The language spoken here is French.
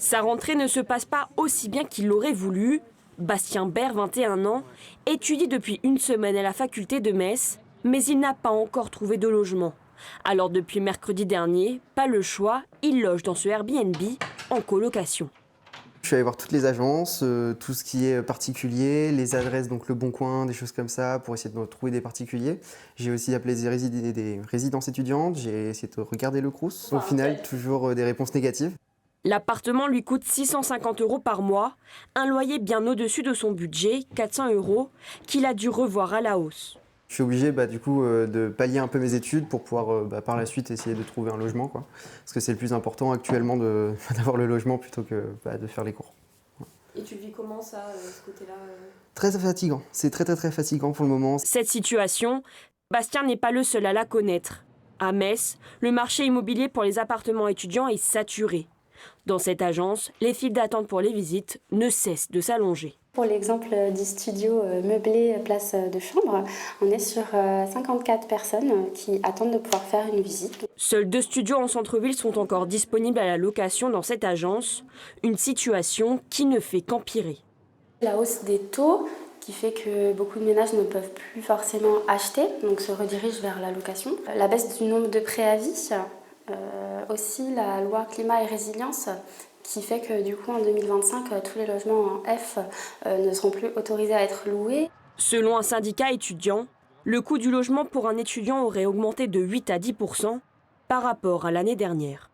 Sa rentrée ne se passe pas aussi bien qu'il l'aurait voulu. Bastien Bert, 21 ans, étudie depuis une semaine à la faculté de Metz, mais il n'a pas encore trouvé de logement. Alors depuis mercredi dernier, pas le choix, il loge dans ce Airbnb en colocation. Je suis allé voir toutes les agences, tout ce qui est particulier, les adresses, donc Le Bon Coin, des choses comme ça, pour essayer de trouver des particuliers. J'ai aussi appelé des résidences étudiantes, j'ai essayé de regarder le Crous. Au final, toujours des réponses négatives. L'appartement lui coûte 650 € par mois, un loyer bien au-dessus de son budget, 400 €, qu'il a dû revoir à la hausse. Je suis obligé du coup, de pallier un peu mes études pour pouvoir par la suite essayer de trouver un logement, quoi. Parce que c'est le plus important actuellement d'avoir le logement plutôt que de faire les cours. Et tu le vis comment ça, ce côté-là Très fatigant, c'est très fatigant pour le moment. Cette situation, Bastien n'est pas le seul à la connaître. À Metz, le marché immobilier pour les appartements étudiants est saturé. Dans cette agence, les files d'attente pour les visites ne cessent de s'allonger. Pour l'exemple du studio meublé place de chambre, on est sur 54 personnes qui attendent de pouvoir faire une visite. Seuls 2 studios en centre-ville sont encore disponibles à la location dans cette agence, une situation qui ne fait qu'empirer. La hausse des taux qui fait que beaucoup de ménages ne peuvent plus forcément acheter, donc se redirigent vers la location. La baisse du nombre de préavis, aussi la loi climat et résilience qui fait que du coup en 2025, tous les logements en F ne seront plus autorisés à être loués. Selon un syndicat étudiant, le coût du logement pour un étudiant aurait augmenté de 8 à 10 % par rapport à l'année dernière.